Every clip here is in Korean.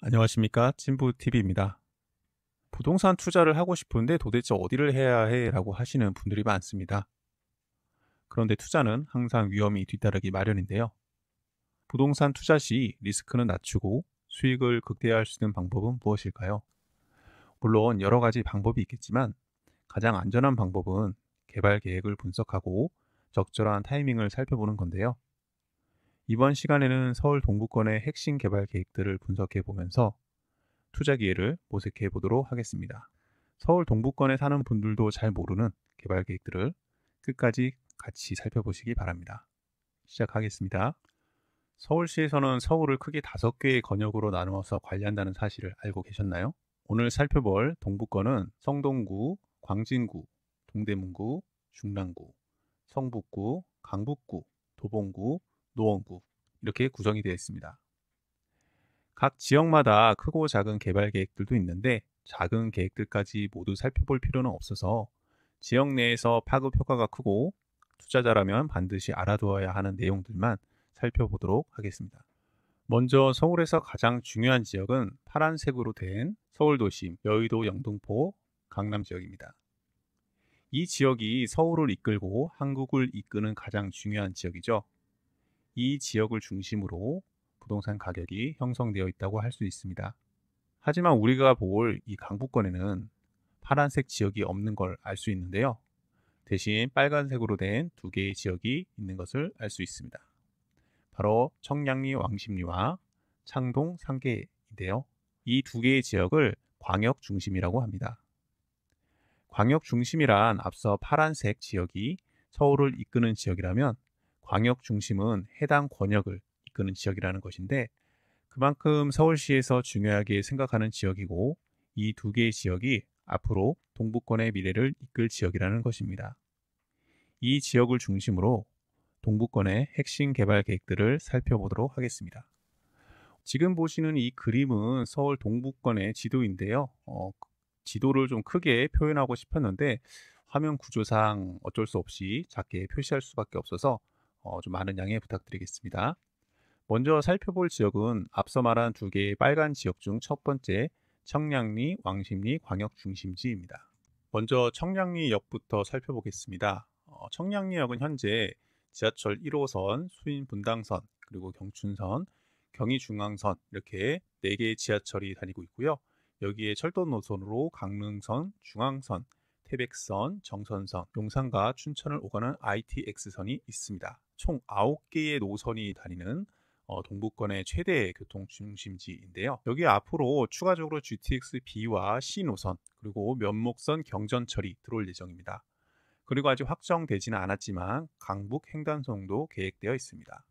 안녕하십니까, 찐부TV입니다. 부동산 투자를 하고 싶은데 도대체 어디를 해야 해? 라고 하시는 분들이 많습니다. 그런데 투자는 항상 위험이 뒤따르기 마련인데요. 부동산 투자 시 리스크는 낮추고 수익을 극대화할 수 있는 방법은 무엇일까요? 물론 여러 가지 방법이 있겠지만 가장 안전한 방법은 개발 계획을 분석하고 적절한 타이밍을 살펴보는 건데요. 이번 시간에는 서울 동부권의 핵심 개발 계획들을 분석해 보면서 투자 기회를 모색해 보도록 하겠습니다. 서울 동부권에 사는 분들도 잘 모르는 개발 계획들을 끝까지 같이 살펴보시기 바랍니다. 시작하겠습니다. 서울시에서는 서울을 크게 5개의 권역으로 나누어서 관리한다는 사실을 알고 계셨나요? 오늘 살펴볼 동부권은 성동구, 광진구, 동대문구, 중랑구, 성북구, 강북구, 도봉구, 노원구 이렇게 구성이 되어 있습니다. 각 지역마다 크고 작은 개발 계획들도 있는데 작은 계획들까지 모두 살펴볼 필요는 없어서 지역 내에서 파급 효과가 크고 투자자라면 반드시 알아두어야 하는 내용들만 살펴보도록 하겠습니다. 먼저 서울에서 가장 중요한 지역은 파란색으로 된 서울도심, 여의도, 영등포, 강남 지역입니다. 이 지역이 서울을 이끌고 한국을 이끄는 가장 중요한 지역이죠. 이 지역을 중심으로 부동산 가격이 형성되어 있다고 할 수 있습니다. 하지만 우리가 볼 이 강북권에는 파란색 지역이 없는 걸 알 수 있는데요. 대신 빨간색으로 된 2개의 지역이 있는 것을 알 수 있습니다. 바로 청량리 왕십리와 창동 상계인데요. 이 2개의 지역을 광역 중심이라고 합니다. 광역 중심이란 앞서 파란색 지역이 서울을 이끄는 지역이라면 광역 중심은 해당 권역을 이끄는 지역이라는 것인데 그만큼 서울시에서 중요하게 생각하는 지역이고 이 2개의 지역이 앞으로 동부권의 미래를 이끌 지역이라는 것입니다. 이 지역을 중심으로 동부권의 핵심 개발 계획들을 살펴보도록 하겠습니다. 지금 보시는 이 그림은 서울 동부권의 지도인데요. 지도를 좀 크게 표현하고 싶었는데 화면 구조상 어쩔 수 없이 작게 표시할 수밖에 없어서 좀 많은 양해 부탁드리겠습니다. 먼저 살펴볼 지역은 앞서 말한 2개의 빨간 지역 중 첫 번째 청량리, 왕십리 광역중심지입니다. 먼저 청량리역부터 살펴보겠습니다. 청량리역은 현재 지하철 1호선, 수인분당선, 그리고 경춘선, 경의중앙선 이렇게 4개의 지하철이 다니고 있고요. 여기에 철도 노선으로 강릉선, 중앙선, 태백선, 정선선, 용산과 춘천을 오가는 ITX선이 있습니다. 총 9개의 노선이 다니는 동부권의 최대 교통 중심지인데요. 여기 앞으로 추가적으로 GTX B와 C 노선 그리고 면목선 경전철이 들어올 예정입니다. 그리고 아직 확정되지는 않았지만 강북 횡단선도 계획되어 있습니다.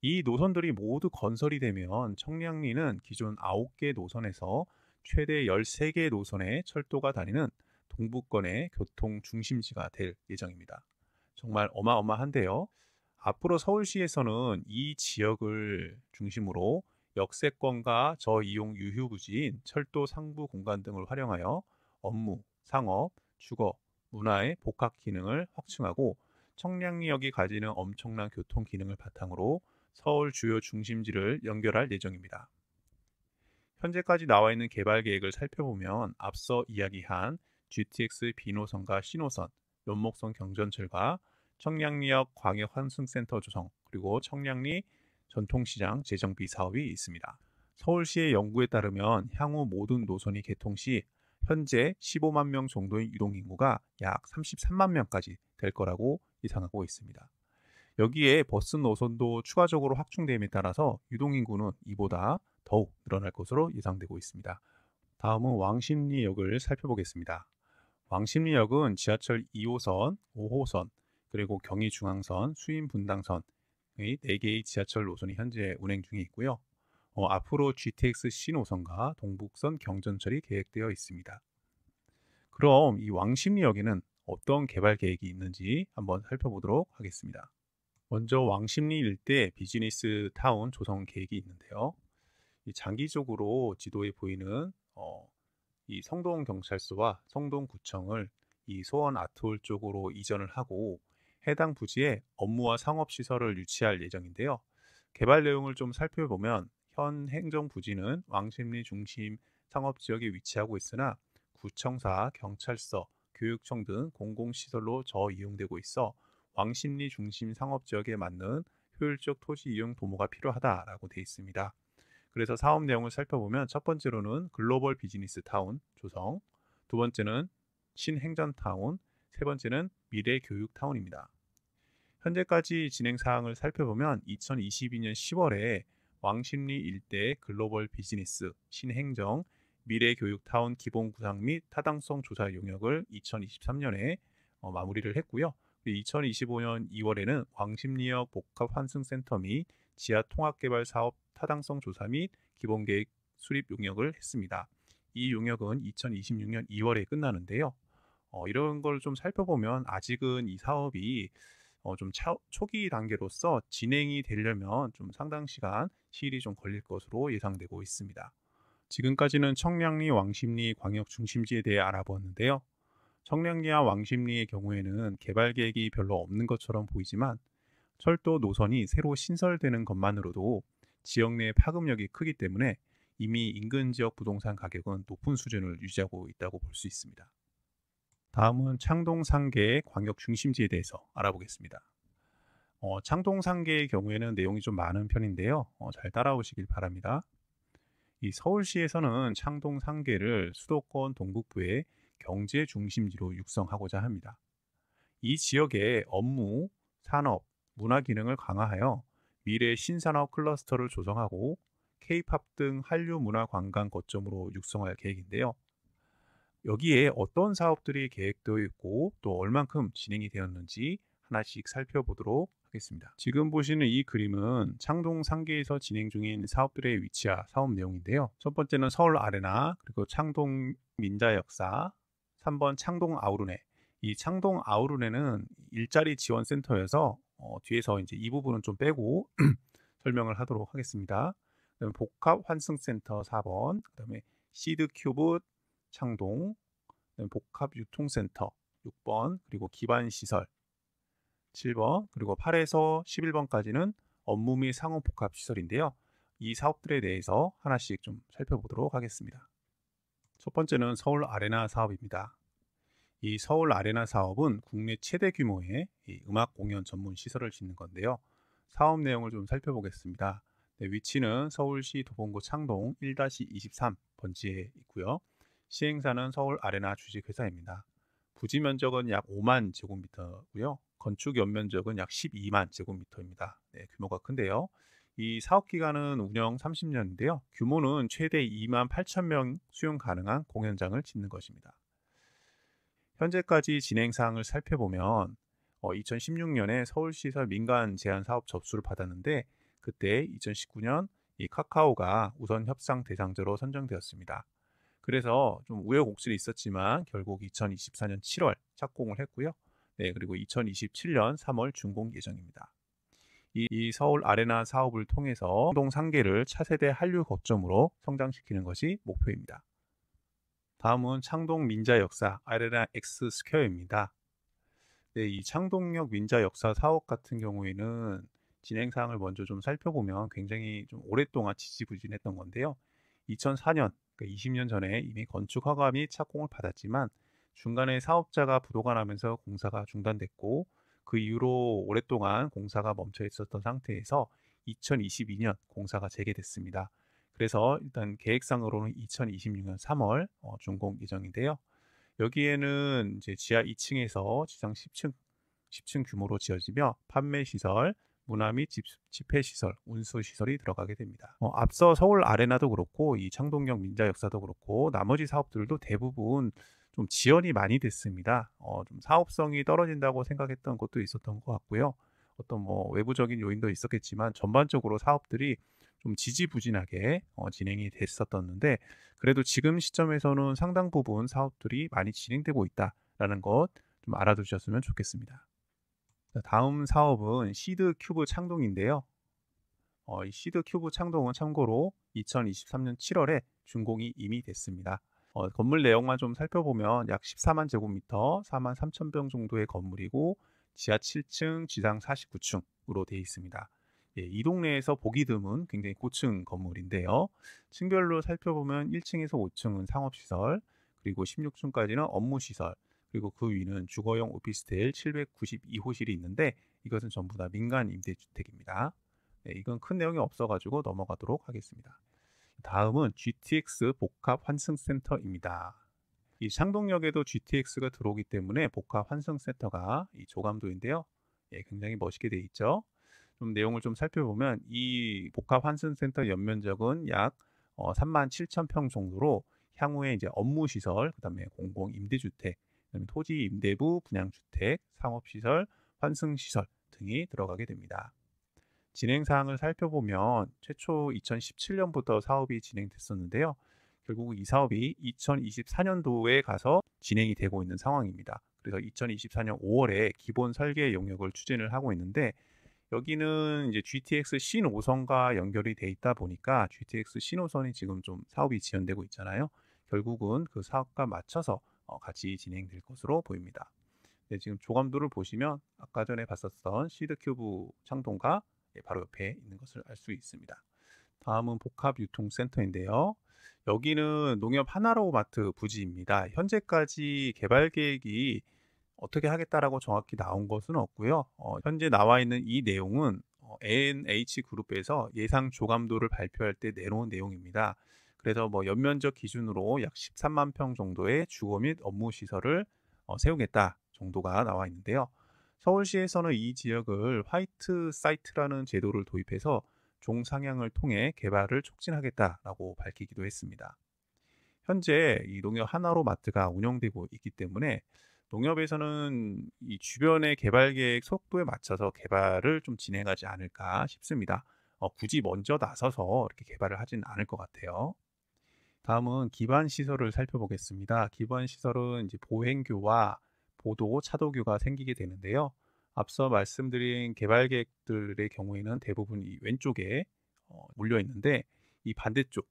이 노선들이 모두 건설이 되면 청량리는 기존 9개 노선에서 최대 13개 노선의 철도가 다니는 동부권의 교통 중심지가 될 예정입니다. 정말 어마어마한데요. 앞으로 서울시에서는 이 지역을 중심으로 역세권과 저이용 유휴부지인 철도 상부 공간 등을 활용하여 업무, 상업, 주거, 문화의 복합 기능을 확충하고 청량리역이 가지는 엄청난 교통 기능을 바탕으로 서울 주요 중심지를 연결할 예정입니다. 현재까지 나와 있는 개발 계획을 살펴보면 앞서 이야기한 GTX B노선과 C노선, 면목선 경전철과 청량리역 광역환승센터 조성, 그리고 청량리 전통시장 재정비 사업이 있습니다. 서울시의 연구에 따르면 향후 모든 노선이 개통 시 현재 15만 명 정도의 유동인구가 약 33만 명까지 될 거라고 예상하고 있습니다. 여기에 버스 노선도 추가적으로 확충됨에 따라서 유동인구는 이보다 더욱 늘어날 것으로 예상되고 있습니다. 다음은 왕십리역을 살펴보겠습니다. 왕십리역은 지하철 2호선, 5호선, 그리고 경의중앙선, 수인분당선의 4개의 지하철 노선이 현재 운행 중에 있고요. 앞으로 GTX C 노선과 동북선 경전철이 계획되어 있습니다. 그럼 이 왕십리역에는 어떤 개발 계획이 있는지 한번 살펴보도록 하겠습니다. 먼저 왕십리 일대 비즈니스 타운 조성 계획이 있는데요. 장기적으로 지도에 보이는 이 성동경찰서와 성동구청을 이 소원 아트홀 쪽으로 이전을 하고 해당 부지에 업무와 상업시설을 유치할 예정인데요. 개발 내용을 좀 살펴보면 현 행정부지는 왕십리 중심 상업지역에 위치하고 있으나 구청사, 경찰서, 교육청 등 공공시설로 저이용되고 있어 왕십리 중심 상업지역에 맞는 효율적 토지 이용 도모가 필요하다라고 되어 있습니다. 그래서 사업 내용을 살펴보면 첫 번째로는 글로벌 비즈니스 타운 조성, 두 번째는 신행전 타운, 세 번째는 미래 교육 타운입니다. 현재까지 진행 사항을 살펴보면 2022년 10월에 왕십리 일대 글로벌 비즈니스, 신행정, 미래교육타운 기본 구상 및 타당성 조사 용역을 2023년에 마무리를 했고요. 2025년 2월에는 왕십리역 복합환승센터 및 지하 통합개발 사업 타당성 조사 및 기본계획 수립 용역을 했습니다. 이 용역은 2026년 2월에 끝나는데요. 이런 걸 좀 살펴보면 아직은 이 사업이 좀 초기 단계로서 진행이 되려면 좀 상당 시간 시일이 좀 걸릴 것으로 예상되고 있습니다. 지금까지는 청량리, 왕십리 광역 중심지에 대해 알아보았는데요. 청량리와 왕십리의 경우에는 개발 계획이 별로 없는 것처럼 보이지만 철도 노선이 새로 신설되는 것만으로도 지역 내 파급력이 크기 때문에 이미 인근 지역 부동산 가격은 높은 수준을 유지하고 있다고 볼 수 있습니다. 다음은 창동 상계의 광역 중심지에 대해서 알아보겠습니다. 창동 상계의 경우에는 내용이 좀 많은 편인데요. 잘 따라오시길 바랍니다. 이 서울시에서는 창동 상계를 수도권 동북부의 경제 중심지로 육성하고자 합니다. 이 지역의 업무, 산업, 문화 기능을 강화하여 미래 신산업 클러스터를 조성하고 K-팝 등 한류 문화 관광 거점으로 육성할 계획인데요. 여기에 어떤 사업들이 계획되어 있고 또 얼만큼 진행이 되었는지 하나씩 살펴보도록 하겠습니다. 지금 보시는 이 그림은 창동 상계에서 진행 중인 사업들의 위치와 사업 내용인데요. 첫 번째는 서울 아레나, 그리고 창동 민자역사, 3번 창동 아우르네. 이 창동 아우르네는 일자리 지원 센터여서 뒤에서 이제 이 부분은 좀 빼고 설명을 하도록 하겠습니다. 그다음에 복합 환승센터 4번, 그다음에 시드 큐브 창동, 복합 유통센터 6번, 그리고 기반 시설 7번, 그리고 8에서 11번까지는 업무 및 상업 복합 시설인데요. 이 사업들에 대해서 하나씩 좀 살펴보도록 하겠습니다. 첫 번째는 서울 아레나 사업입니다. 이 서울 아레나 사업은 국내 최대 규모의 음악 공연 전문 시설을 짓는 건데요. 사업 내용을 좀 살펴보겠습니다. 위치는 서울시 도봉구 창동 1-23 번지에 있고요. 시행사는 서울 아레나 주식회사입니다. 부지 면적은 약 5만 제곱미터고요. 건축 연면적은 약 12만 제곱미터입니다. 규모가 큰데요. 이 사업 기간은 운영 30년인데요. 규모는 최대 2만 8천 명 수용 가능한 공연장을 짓는 것입니다. 현재까지 진행 사항을 살펴보면 2016년에 서울시설 민간 제안 사업 접수를 받았는데 그때 2019년 이 카카오가 우선 협상 대상자로 선정되었습니다. 그래서 좀 우여곡절이 있었지만 결국 2024년 7월 착공을 했고요. 그리고 2027년 3월 준공 예정입니다. 이 서울 아레나 사업을 통해서 창동 상계를 차세대 한류 거점으로 성장시키는 것이 목표입니다. 다음은 창동 민자 역사 아레나 X 스퀘어입니다. 이 창동역 민자 역사 사업 같은 경우에는 진행 사항을 먼저 좀 살펴보면 굉장히 좀 오랫동안 지지부진했던 건데요. 2004년, 그러니까 20년 전에 이미 건축 허가 및 착공을 받았지만 중간에 사업자가 부도가 나면서 공사가 중단됐고 그 이후로 오랫동안 공사가 멈춰 있었던 상태에서 2022년 공사가 재개됐습니다. 그래서 일단 계획상으로는 2026년 3월 준공 예정인데요. 여기에는 이제 지하 2층에서 지상 10층 규모로 지어지며 판매 시설, 문화 및 집회 시설, 운수 시설이 들어가게 됩니다. 앞서 서울 아레나도 그렇고 이 창동역 민자 역사도 그렇고 나머지 사업들도 대부분 좀 지연이 많이 됐습니다. 좀 사업성이 떨어진다고 생각했던 것도 있었던 것 같고요. 어떤 뭐 외부적인 요인도 있었겠지만 전반적으로 사업들이 좀 지지부진하게 진행이 됐었는데 그래도 지금 시점에서는 상당 부분 사업들이 많이 진행되고 있다라는 것 좀 알아두셨으면 좋겠습니다. 다음 사업은 시드 큐브 창동인데요. 이 시드 큐브 창동은 참고로 2023년 7월에 준공이 이미 됐습니다. 건물 내용만 좀 살펴보면 약 14만 제곱미터, 4만 3천 평 정도의 건물이고 지하 7층, 지상 49층으로 되어 있습니다. 이 동네에서 보기 드문 굉장히 고층 건물인데요. 층별로 살펴보면 1층에서 5층은 상업시설, 그리고 16층까지는 업무시설, 그리고 그 위는 주거용 오피스텔 792호실이 있는데 이것은 전부 다 민간 임대주택입니다. 이건 큰 내용이 없어가지고 넘어가도록 하겠습니다. 다음은 GTX 복합 환승센터입니다. 이 창동역에도 GTX가 들어오기 때문에 복합 환승센터가 이 조감도인데요. 굉장히 멋있게 되어 있죠. 좀 내용을 좀 살펴보면 이 복합 환승센터 연면적은 약 37,000평 정도로 향후에 이제 업무시설, 그다음에 공공 임대주택, 그다음에 토지 임대부 분양주택, 상업시설, 환승시설 등이 들어가게 됩니다. 진행 사항을 살펴보면 최초 2017년부터 사업이 진행됐었는데요. 결국 이 사업이 2024년도에 가서 진행이 되고 있는 상황입니다. 그래서 2024년 5월에 기본 설계 용역을 추진을 하고 있는데 여기는 이제 GTX 신호선과 연결이 돼 있다 보니까 GTX 신호선이 지금 좀 사업이 지연되고 있잖아요. 결국은 그 사업과 맞춰서 같이 진행될 것으로 보입니다. 네, 지금 조감도를 보시면 아까 전에 봤었던 시드큐브 창동과 바로 옆에 있는 것을 알 수 있습니다. 다음은 복합유통센터인데요. 여기는 농협 하나로마트 부지입니다. 현재까지 개발 계획이 어떻게 하겠다라고 정확히 나온 것은 없고요. 현재 나와 있는 이 내용은 ANH그룹에서 예상 조감도를 발표할 때 내놓은 내용입니다. 그래서 뭐 연면적 기준으로 약 13만 평 정도의 주거 및 업무 시설을 세우겠다 정도가 나와 있는데요. 서울시에서는 이 지역을 화이트 사이트라는 제도를 도입해서 종상향을 통해 개발을 촉진하겠다라고 밝히기도 했습니다. 현재 이 농협 하나로마트가 운영되고 있기 때문에 농협에서는 이 주변의 개발 계획 속도에 맞춰서 개발을 좀 진행하지 않을까 싶습니다. 굳이 먼저 나서서 이렇게 개발을 하진 않을 것 같아요. 다음은 기반 시설을 살펴보겠습니다. 기반 시설은 이제 보행교와 보도, 차도교가 생기게 되는데요. 앞서 말씀드린 개발 계획들의 경우에는 대부분 이 왼쪽에 몰려 있는데 이 반대쪽,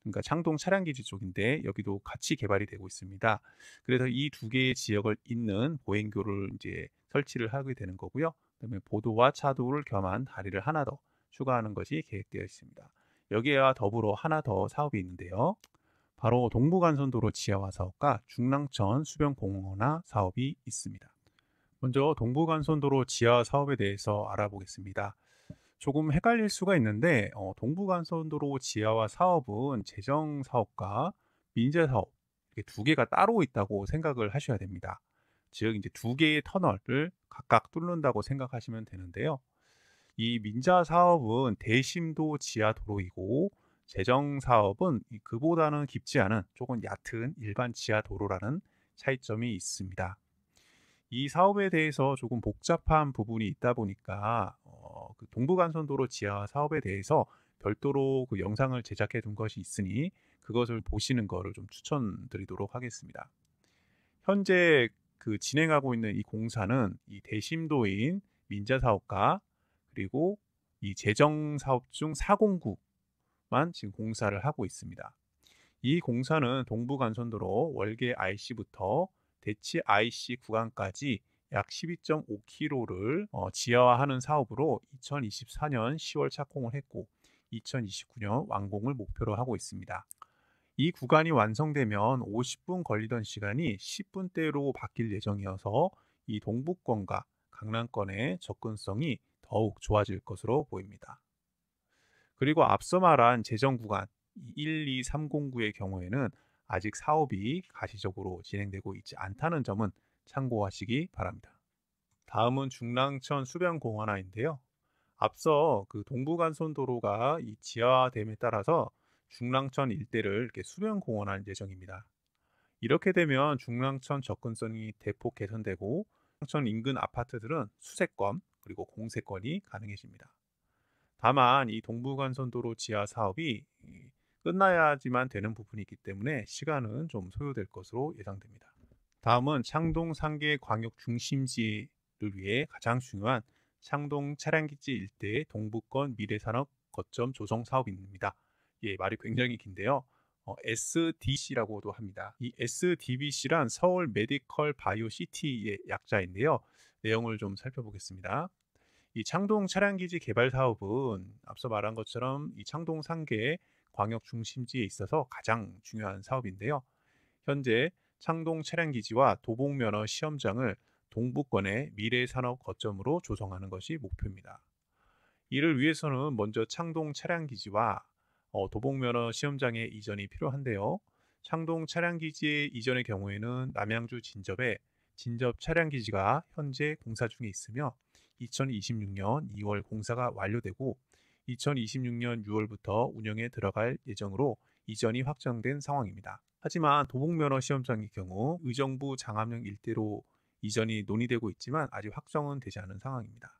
그러니까 창동 차량기지 쪽인데 여기도 같이 개발이 되고 있습니다. 그래서 이 두 개의 지역을 잇는 보행교를 이제 설치를 하게 되는 거고요. 그다음에 보도와 차도를 겸한 다리를 하나 더 추가하는 것이 계획되어 있습니다. 여기와 더불어 하나 더 사업이 있는데요. 바로 동부간선도로 지하화 사업과 중랑천 수변공원화 사업이 있습니다. 먼저 동부간선도로 지하화 사업에 대해서 알아보겠습니다. 조금 헷갈릴 수가 있는데 동부간선도로 지하화 사업은 재정 사업과 민재 사업 이렇게 두 개가 따로 있다고 생각을 하셔야 됩니다. 즉 이제 두 개의 터널을 각각 뚫는다고 생각하시면 되는데요. 이 민자 사업은 대심도 지하 도로이고 재정 사업은 그보다는 깊지 않은 조금 얕은 일반 지하 도로라는 차이점이 있습니다. 이 사업에 대해서 조금 복잡한 부분이 있다 보니까 그 동부간선도로 지하 사업에 대해서 별도로 그 영상을 제작해 둔 것이 있으니 그것을 보시는 것을 좀 추천드리도록 하겠습니다. 현재 그 진행하고 있는 이 공사는 이 대심도인 민자 사업과 그리고 이 재정 사업 중 4공구만 지금 공사를 하고 있습니다. 이 공사는 동부간선도로 월계 IC부터 대치 IC 구간까지 약 12.5km를 지하화하는 사업으로 2024년 10월 착공을 했고 2029년 완공을 목표로 하고 있습니다. 이 구간이 완성되면 50분 걸리던 시간이 10분대로 바뀔 예정이어서 이 동부권과 강남권의 접근성이 더욱 좋아질 것으로 보입니다. 그리고 앞서 말한 재정 구간 12309의 경우에는 아직 사업이 가시적으로 진행되고 있지 않다는 점은 참고하시기 바랍니다. 다음은 중랑천 수변공원화인데요. 앞서 그 동부간선도로가 이 지하화됨에 따라서 중랑천 일대를 이렇게 수변공원할 예정입니다. 이렇게 되면 중랑천 접근성이 대폭 개선되고 중랑천 인근 아파트들은 수세권 그리고 공세권이 가능해집니다. 다만 이 동부간선도로 지하 사업이 끝나야지만 되는 부분이 있기 때문에 시간은 좀 소요될 것으로 예상됩니다. 다음은 창동 상계 광역 중심지를 위해 가장 중요한 창동 차량기지 일대의 동부권 미래산업 거점 조성 사업입니다. 말이 굉장히 긴데요. SDC라고도 합니다. 이 SDBC란 서울 메디컬 바이오 시티의 약자인데요. 내용을 좀 살펴보겠습니다. 이 창동 차량기지 개발 사업은 앞서 말한 것처럼 이 창동 상계 광역 중심지에 있어서 가장 중요한 사업인데요. 현재 창동 차량기지와 도봉면허 시험장을 동부권의 미래산업 거점으로 조성하는 것이 목표입니다. 이를 위해서는 먼저 창동 차량기지와 도봉면허 시험장의 이전이 필요한데요. 창동 차량기지의 이전의 경우에는 남양주 진접에 진접 차량기지가 현재 공사 중에 있으며 2026년 2월 공사가 완료되고 2026년 6월부터 운영에 들어갈 예정으로 이전이 확정된 상황입니다. 하지만 도봉면허 시험장의 경우 의정부 장암령 일대로 이전이 논의되고 있지만 아직 확정은 되지 않은 상황입니다.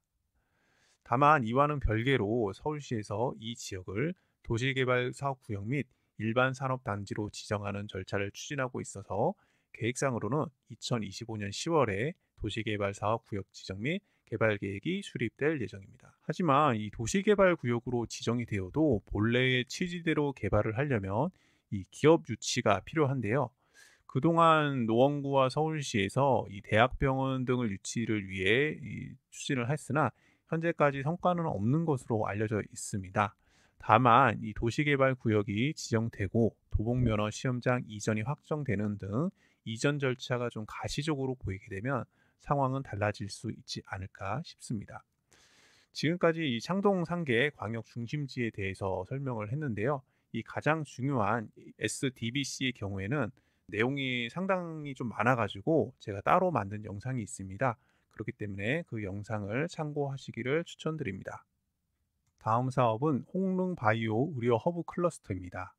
다만 이와는 별개로 서울시에서 이 지역을 도시개발 사업구역 및 일반 산업단지로 지정하는 절차를 추진하고 있어서 계획상으로는 2025년 10월에 도시개발사업구역 지정 및 개발계획이 수립될 예정입니다. 하지만 이 도시개발구역으로 지정이 되어도 본래의 취지대로 개발을 하려면 이 기업 유치가 필요한데요. 그동안 노원구와 서울시에서 이 대학병원 등을 유치를 위해 추진을 했으나 현재까지 성과는 없는 것으로 알려져 있습니다. 다만 이 도시개발구역이 지정되고 도봉면허 시험장 이전이 확정되는 등 이전 절차가 좀 가시적으로 보이게 되면 상황은 달라질 수 있지 않을까 싶습니다. 지금까지 이 창동 상계 광역 중심지에 대해서 설명을 했는데요. 이 가장 중요한 SDBC의 경우에는 내용이 상당히 좀 많아가지고 제가 따로 만든 영상이 있습니다. 그렇기 때문에 그 영상을 참고하시기를 추천드립니다. 다음 사업은 홍릉 바이오 의료 허브 클러스터입니다.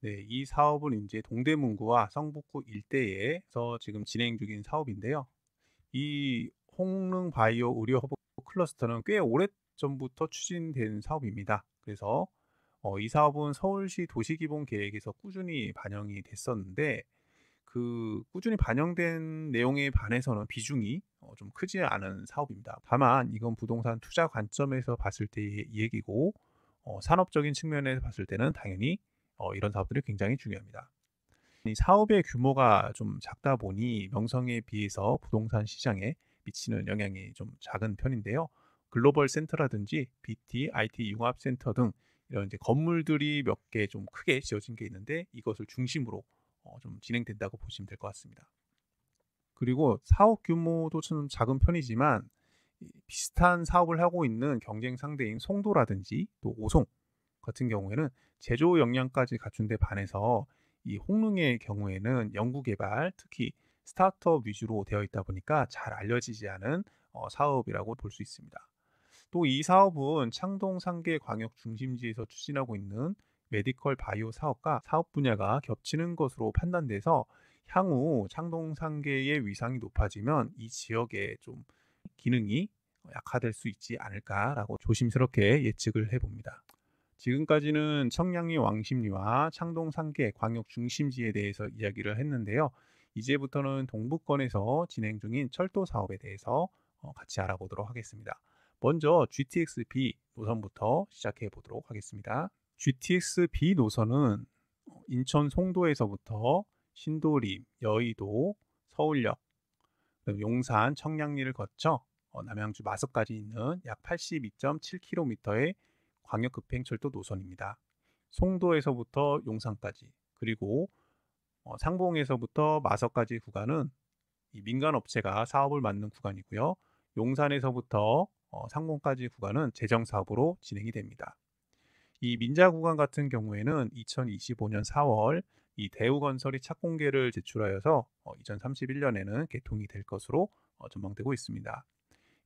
네, 이 사업은 이제 동대문구와 성북구 일대에서 지금 진행 중인 사업인데요. 이 홍릉 바이오 의료 허브 클러스터는 꽤 오래전부터 추진된 사업입니다. 그래서 이 사업은 서울시 도시기본계획에서 꾸준히 반영이 됐었는데 그 꾸준히 반영된 내용에 반해서는 비중이 좀 크지 않은 사업입니다. 다만 이건 부동산 투자 관점에서 봤을 때의 얘기고 산업적인 측면에서 봤을 때는 당연히 이런 사업들이 굉장히 중요합니다. 이 사업의 규모가 좀 작다 보니 명성에 비해서 부동산 시장에 미치는 영향이 좀 작은 편인데요. 글로벌 센터라든지 BT, IT 융합센터 등 이런 이제 건물들이 몇 개 좀 크게 지어진 게 있는데 이것을 중심으로 좀 진행된다고 보시면 될 것 같습니다. 그리고 사업 규모도 좀 작은 편이지만 비슷한 사업을 하고 있는 경쟁 상대인 송도라든지 또 오송 같은 경우에는 제조 역량까지 갖춘 데 반해서 이 홍릉의 경우에는 연구개발, 특히 스타트업 위주로 되어 있다 보니까 잘 알려지지 않은 사업이라고 볼 수 있습니다. 또 이 사업은 창동 상계 광역 중심지에서 추진하고 있는 메디컬 바이오 사업과 사업 분야가 겹치는 것으로 판단돼서 향후 창동 상계의 위상이 높아지면 이 지역의 좀 기능이 약화될 수 있지 않을까라고 조심스럽게 예측을 해봅니다. 지금까지는 청량리 왕십리와 창동 상계 광역 중심지에 대해서 이야기를 했는데요. 이제부터는 동부권에서 진행 중인 철도 사업에 대해서 같이 알아보도록 하겠습니다. 먼저 GTX-B 노선부터 시작해 보도록 하겠습니다. GTX-B 노선은 인천 송도에서부터 신도림, 여의도, 서울역, 용산, 청량리를 거쳐 남양주 마석까지 있는 약 82.7km의 광역급행철도 노선입니다. 송도에서부터 용산까지 그리고 상봉에서부터 마석까지 구간은 이 민간업체가 사업을 맡는 구간이고요. 용산에서부터 상봉까지 구간은 재정사업으로 진행이 됩니다. 이 민자 구간 같은 경우에는 2025년 4월 이 대우건설이 착공계를 제출하여서 2031년에는 개통이 될 것으로 전망되고 있습니다.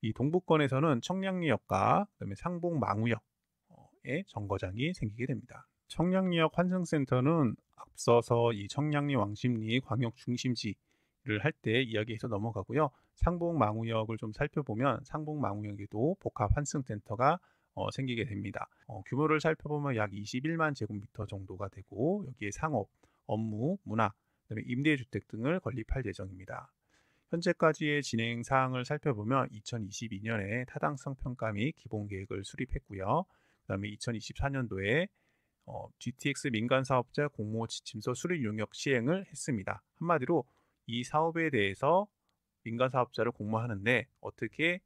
이 동부권에서는 청량리역과 그다음에 상봉 망우역의 정거장이 생기게 됩니다. 청량리역 환승센터는 앞서서 이 청량리 왕십리 광역 중심지를 할 때 이야기해서 넘어가고요. 상봉 망우역을 좀 살펴보면 상봉 망우역에도 복합 환승센터가 생기게 됩니다. 규모를 살펴보면 약 21만 제곱미터 정도가 되고 여기에 상업, 업무, 문화, 그다음에 임대주택 등을 건립할 예정입니다. 현재까지의 진행 사항을 살펴보면 2022년에 타당성 평가 및 기본계획을 수립했고요. 그다음에 2024년도에 GTX 민간사업자 공모 지침서 수립 용역 시행을 했습니다. 한마디로 이 사업에 대해서 민간사업자를 공모하는데 어떻게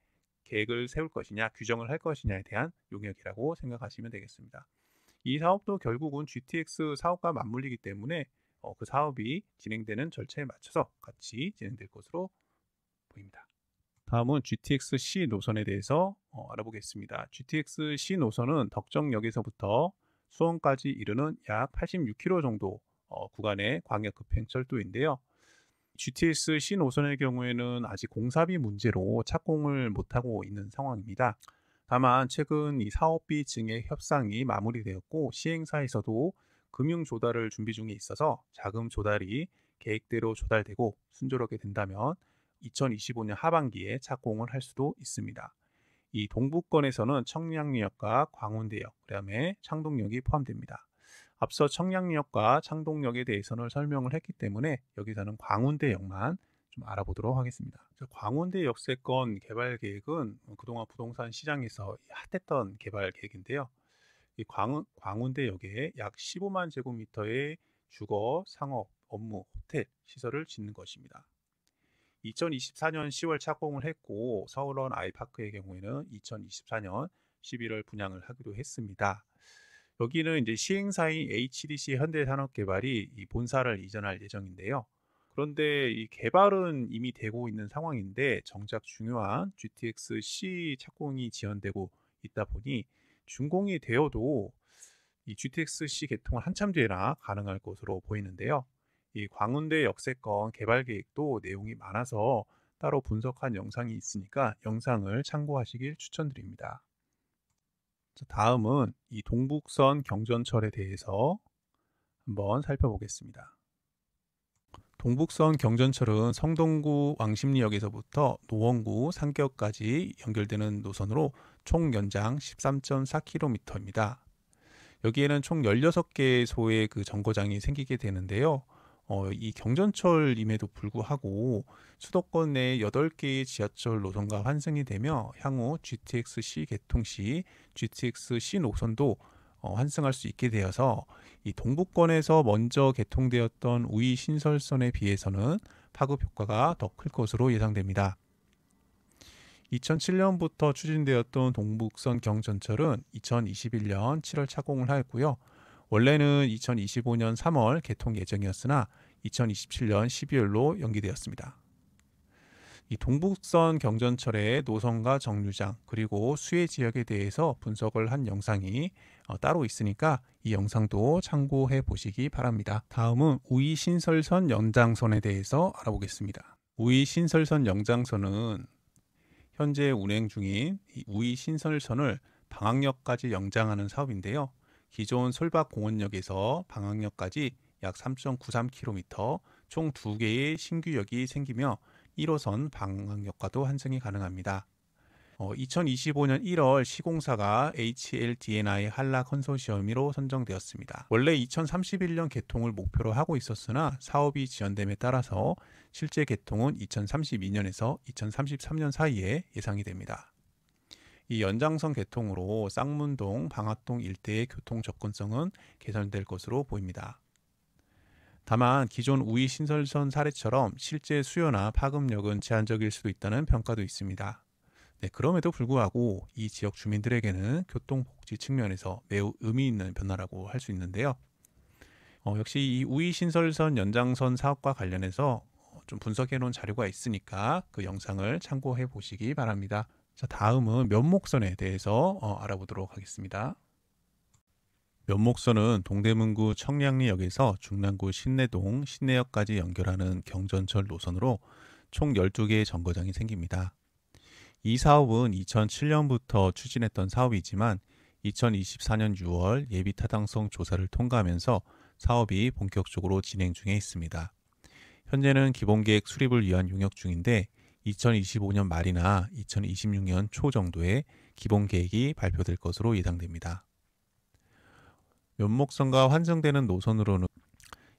계획을 세울 것이냐, 규정을 할 것이냐에 대한 용역이라고 생각하시면 되겠습니다. 이 사업도 결국은 GTX 사업과 맞물리기 때문에 그 사업이 진행되는 절차에 맞춰서 같이 진행될 것으로 보입니다. 다음은 GTX-C 노선에 대해서 알아보겠습니다. GTX-C 노선은 덕정역에서부터 수원까지 이르는 약 86km 정도 구간의 광역 급행철도인데요. GTX-C 노선의 경우에는 아직 공사비 문제로 착공을 못하고 있는 상황입니다. 다만 최근 이 사업비 증액 협상이 마무리되었고 시행사에서도 금융 조달을 준비 중에 있어서 자금 조달이 계획대로 조달되고 순조롭게 된다면 2025년 하반기에 착공을 할 수도 있습니다. 이 동부권에서는 청량리역과 광운대역, 그다음에 창동역이 포함됩니다. 앞서 청량리역과 창동역에 대해서는 설명을 했기 때문에 여기서는 광운대역만 좀 알아보도록 하겠습니다. 광운대 역세권 개발 계획은 그동안 부동산 시장에서 핫했던 개발 계획인데요. 이 광운대역에 약 15만 제곱미터의 주거, 상업, 업무, 호텔 시설을 짓는 것입니다. 2024년 10월 착공을 했고 서울원 아이파크의 경우에는 2024년 11월 분양을 하기로 했습니다. 여기는 이제 시행사인 HDC 현대산업개발이 이 본사를 이전할 예정인데요. 그런데 이 개발은 이미 되고 있는 상황인데 정작 중요한 GTX-C 착공이 지연되고 있다 보니 준공이 되어도 이 GTX-C 개통은 한참 뒤에나 가능할 것으로 보이는데요. 이 광운대 역세권 개발 계획도 내용이 많아서 따로 분석한 영상이 있으니까 영상을 참고하시길 추천드립니다. 다음은 이 동북선 경전철에 대해서 한번 살펴보겠습니다. 동북선 경전철은 성동구 왕십리역에서부터 노원구 상계역까지 연결되는 노선으로 총 연장 13.4km입니다. 여기에는 총 16개소의 그 정거장이 생기게 되는데요. 이 경전철임에도 불구하고 수도권 내 8개의 지하철 노선과 환승이 되며 향후 GTX-C 개통 시 GTX-C 노선도 환승할 수 있게 되어서 이 동부권에서 먼저 개통되었던 우이 신설선에 비해서는 파급 효과가 더 클 것으로 예상됩니다. 2007년부터 추진되었던 동북선 경전철은 2021년 7월 착공을 하였고요. 원래는 2025년 3월 개통 예정이었으나 2027년 12월로 연기되었습니다. 이 동북선 경전철의 노선과 정류장 그리고 수혜 지역에 대해서 분석을 한 영상이 따로 있으니까 이 영상도 참고해 보시기 바랍니다. 다음은 우이 신설선 연장선에 대해서 알아보겠습니다. 우이 신설선 연장선은 현재 운행 중인 이 우이 신설선을 방학역까지 연장하는 사업인데요. 기존 솔밭공원역에서 방학역까지 약 3.93km, 총 2개의 신규역이 생기며 1호선 방학역과도 환승이 가능합니다. 2025년 1월 시공사가 HLDNI 한라 컨소시엄으로 선정되었습니다. 원래 2031년 개통을 목표로 하고 있었으나 사업이 지연됨에 따라서 실제 개통은 2032년에서 2033년 사이에 예상이 됩니다. 이 연장선 개통으로 쌍문동, 방화동 일대의 교통 접근성은 개선될 것으로 보입니다. 다만 기존 우이 신설선 사례처럼 실제 수요나 파급력은 제한적일 수도 있다는 평가도 있습니다. 그럼에도 불구하고 이 지역 주민들에게는 교통복지 측면에서 매우 의미 있는 변화라고 할 수 있는데요. 역시 이 우이 신설선 연장선 사업과 관련해서 좀 분석해 놓은 자료가 있으니까 그 영상을 참고해 보시기 바랍니다. 자, 다음은 면목선에 대해서 알아보도록 하겠습니다. 면목선은 동대문구 청량리역에서 중랑구 신내동, 신내역까지 연결하는 경전철 노선으로 총 12개의 정거장이 생깁니다. 이 사업은 2007년부터 추진했던 사업이지만 2024년 6월 예비타당성 조사를 통과하면서 사업이 본격적으로 진행 중에 있습니다. 현재는 기본계획 수립을 위한 용역 중인데 2025년 말이나 2026년 초 정도에 기본계획이 발표될 것으로 예상됩니다. 면목선과 환승되는 노선으로는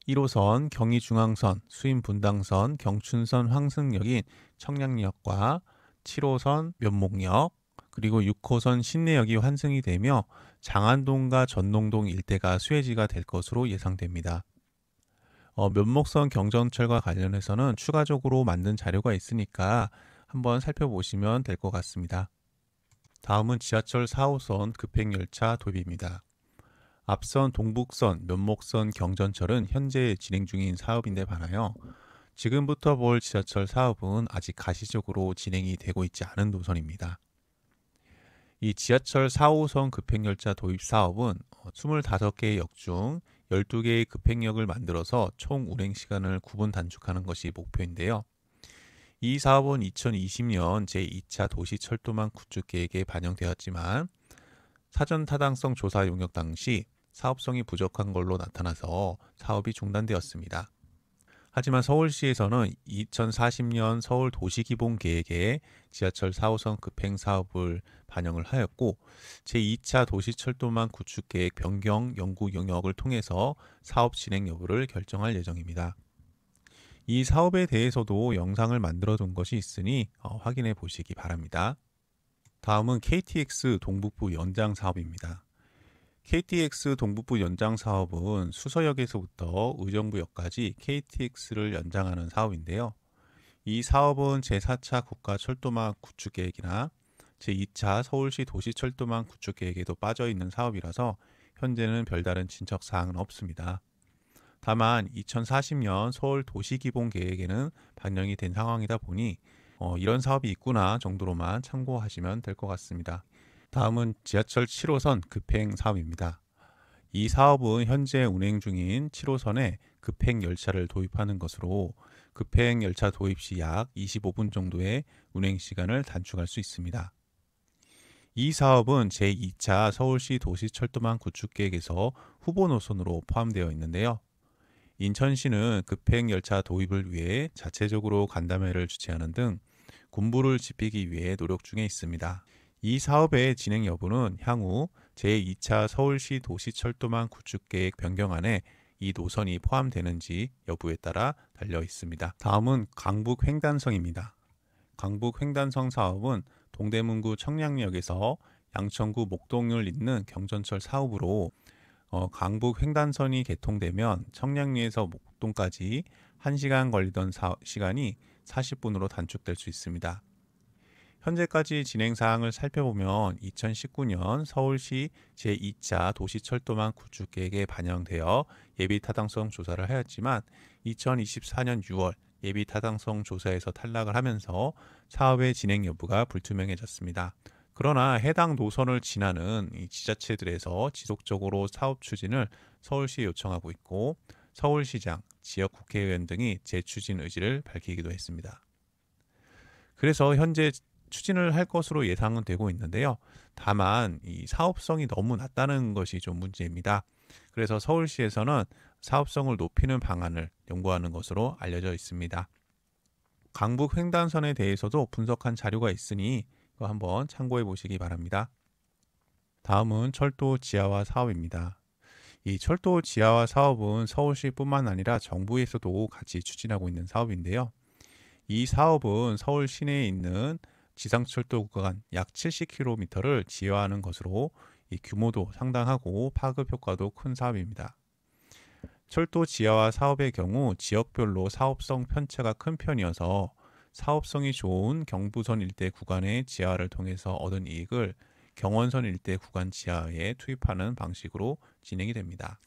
1호선 경의중앙선, 수인분당선, 경춘선 환승역인 청량리역과 7호선 면목역, 그리고 6호선 신내역이 환승이 되며 장안동과 전농동 일대가 수혜지가 될 것으로 예상됩니다. 면목선 경전철과 관련해서는 추가적으로 만든 자료가 있으니까 한번 살펴보시면 될 것 같습니다. 다음은 지하철 4호선 급행열차 도입입니다. 앞선 동북선, 면목선, 경전철은 현재 진행 중인 사업인데 반하여 지금부터 볼 지하철 사업은 아직 가시적으로 진행이 되고 있지 않은 노선입니다. 이 지하철 4호선 급행열차 도입 사업은 25개의 역 중 12개의 급행역을 만들어서 총 운행시간을 9분 단축하는 것이 목표인데요. 이 사업은 2020년 제2차 도시철도망 구축계획에 반영되었지만 사전 타당성 조사 용역 당시 사업성이 부족한 걸로 나타나서 사업이 중단되었습니다. 하지만 서울시에서는 2040년 서울 도시기본계획에 지하철 4호선 급행 사업을 반영을 하였고 제2차 도시철도망 구축계획 변경 연구 용역을 통해서 사업 진행 여부를 결정할 예정입니다. 이 사업에 대해서도 영상을 만들어 둔 것이 있으니 확인해 보시기 바랍니다. 다음은 KTX 동북부 연장 사업입니다. KTX 동북부 연장 사업은 수서역에서부터 의정부역까지 KTX를 연장하는 사업인데요. 이 사업은 제4차 국가철도망 구축계획이나 제2차 서울시 도시철도망 구축계획에도 빠져 있는 사업이라서 현재는 별다른 진척 사항은 없습니다. 다만 2040년 서울 도시기본계획에는 반영이 된 상황이다 보니 이런 사업이 있구나 정도로만 참고하시면 될 것 같습니다. 다음은 지하철 7호선 급행 사업입니다. 이 사업은 현재 운행 중인 7호선에 급행 열차를 도입하는 것으로 급행 열차 도입 시 약 25분 정도의 운행 시간을 단축할 수 있습니다. 이 사업은 제2차 서울시 도시철도망 구축계획에서 후보 노선으로 포함되어 있는데요. 인천시는 급행 열차 도입을 위해 자체적으로 간담회를 주최하는 등 군부를 짚기 위해 노력 중에 있습니다. 이 사업의 진행 여부는 향후 제2차 서울시 도시철도망 구축계획 변경안에 이 노선이 포함되는지 여부에 따라 달려 있습니다. 다음은 강북 횡단성입니다. 강북 횡단성 사업은 동대문구 청량역에서 양천구 목동을 잇는 경전철 사업으로 강북 횡단선이 개통되면 청량리에서 목동까지 1시간 걸리던 시간이 40분으로 단축될 수 있습니다. 현재까지 진행 사항을 살펴보면 2019년 서울시 제2차 도시철도망 구축계획에 반영되어 예비 타당성 조사를 하였지만 2024년 6월 예비 타당성 조사에서 탈락을 하면서 사업의 진행 여부가 불투명해졌습니다. 그러나 해당 노선을 지나는 이 지자체들에서 지속적으로 사업 추진을 서울시에 요청하고 있고 서울시장, 지역 국회의원 등이 재추진 의지를 밝히기도 했습니다. 그래서 현재 추진을 할 것으로 예상은 되고 있는데요. 다만 이 사업성이 너무 낮다는 것이 좀 문제입니다. 그래서 서울시에서는 사업성을 높이는 방안을 연구하는 것으로 알려져 있습니다. 강북 횡단선에 대해서도 분석한 자료가 있으니 한번 참고해 보시기 바랍니다. 다음은 철도 지하화 사업입니다. 이 철도 지하화 사업은 서울시뿐만 아니라 정부에서도 같이 추진하고 있는 사업인데요. 이 사업은 서울 시내에 있는 지상철도 구간 약 70km를 지하화하는 것으로 이 규모도 상당하고 파급 효과도 큰 사업입니다. 철도 지하화 사업의 경우 지역별로 사업성 편차가 큰 편이어서 사업성이 좋은 경부선 일대 구간의 지하화를 통해서 얻은 이익을 경원선 일대 구간 지하화에 투입하는 방식으로 진행이 됩니다.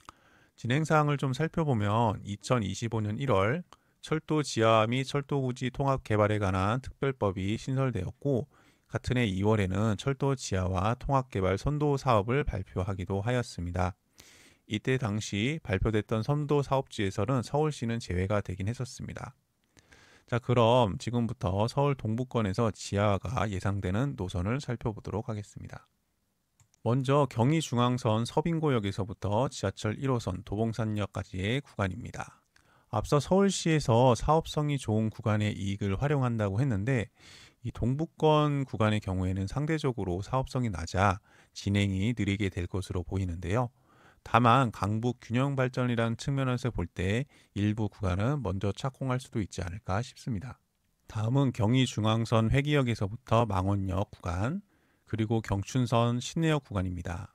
진행사항을 좀 살펴보면 2025년 1월 철도 지하화 및 철도부지 통합 개발에 관한 특별법이 신설되었고 같은 해 2월에는 철도 지하화 통합 개발 선도 사업을 발표하기도 하였습니다. 이때 당시 발표됐던 선도 사업지에서는 서울시는 제외가 되긴 했었습니다. 자, 그럼 지금부터 서울 동부권에서 지하화가 예상되는 노선을 살펴보도록 하겠습니다. 먼저 경의중앙선 서빙고역에서부터 지하철 1호선 도봉산역까지의 구간입니다. 앞서 서울시에서 사업성이 좋은 구간의 이익을 활용한다고 했는데 이 동부권 구간의 경우에는 상대적으로 사업성이 낮아 진행이 느리게 될 것으로 보이는데요. 다만 강북 균형 발전이라는 측면에서 볼 때 일부 구간은 먼저 착공할 수도 있지 않을까 싶습니다. 다음은 경의중앙선 회기역에서부터 망원역 구간, 그리고 경춘선 신내역 구간입니다.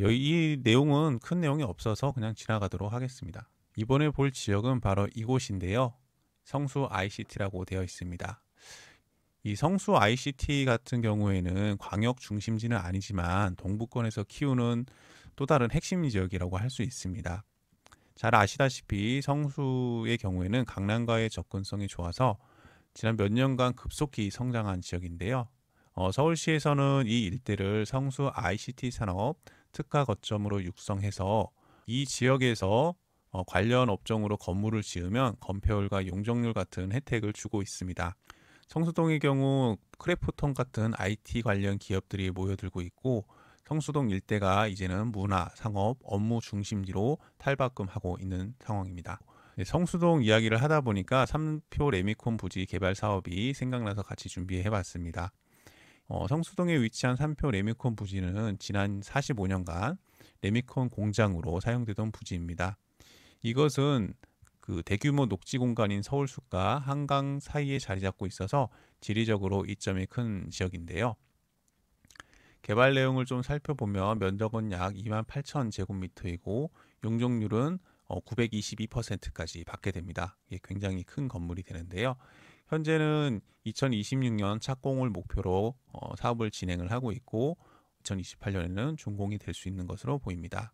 이 내용은 큰 내용이 없어서 그냥 지나가도록 하겠습니다. 이번에 볼 지역은 바로 이곳인데요. 성수 ICT라고 되어 있습니다. 이 성수 ICT 같은 경우에는 광역 중심지는 아니지만 동부권에서 키우는 또 다른 핵심 지역이라고 할 수 있습니다. 잘 아시다시피 성수의 경우에는 강남과의 접근성이 좋아서 지난 몇 년간 급속히 성장한 지역인데요. 서울시에서는 이 일대를 성수 ICT 산업 특화 거점으로 육성해서 이 지역에서 관련 업종으로 건물을 지으면 건폐율과 용적률 같은 혜택을 주고 있습니다. 성수동의 경우 크래프톤 같은 IT 관련 기업들이 모여들고 있고 성수동 일대가 이제는 문화, 상업, 업무 중심지로 탈바꿈하고 있는 상황입니다. 성수동 이야기를 하다 보니까 삼표 레미콘 부지 개발 사업이 생각나서 같이 준비해 봤습니다. 성수동에 위치한 삼표 레미콘 부지는 지난 45년간 레미콘 공장으로 사용되던 부지입니다. 이것은 그 대규모 녹지 공간인 서울숲과 한강 사이에 자리 잡고 있어서 지리적으로 이점이 큰 지역인데요. 개발 내용을 좀 살펴보면 면적은 약 28,000제곱미터이고 용적률은 922%까지 받게 됩니다. 이게 굉장히 큰 건물이 되는데요. 현재는 2026년 착공을 목표로 사업을 진행을 하고 있고 2028년에는 준공이 될 수 있는 것으로 보입니다.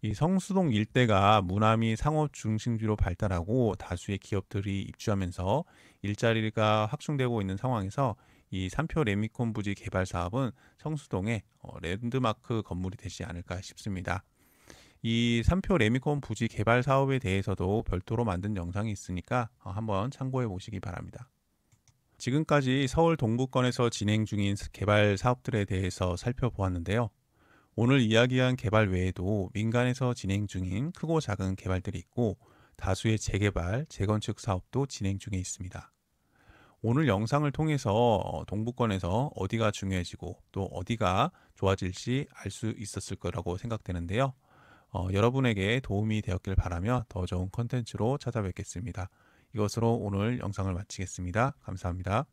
이 성수동 일대가 문화 및 상업 중심지로 발달하고 다수의 기업들이 입주하면서 일자리가 확충되고 있는 상황에서 이 삼표 레미콘 부지 개발 사업은 성수동의 랜드마크 건물이 되지 않을까 싶습니다. 이 삼표 레미콘 부지 개발 사업에 대해서도 별도로 만든 영상이 있으니까 한번 참고해 보시기 바랍니다. 지금까지 서울 동부권에서 진행 중인 개발 사업들에 대해서 살펴보았는데요. 오늘 이야기한 개발 외에도 민간에서 진행 중인 크고 작은 개발들이 있고 다수의 재개발, 재건축 사업도 진행 중에 있습니다. 오늘 영상을 통해서 동부권에서 어디가 중요해지고 또 어디가 좋아질지 알 수 있었을 거라고 생각되는데요. 여러분에게 도움이 되었길 바라며 더 좋은 컨텐츠로 찾아뵙겠습니다. 이것으로 오늘 영상을 마치겠습니다. 감사합니다.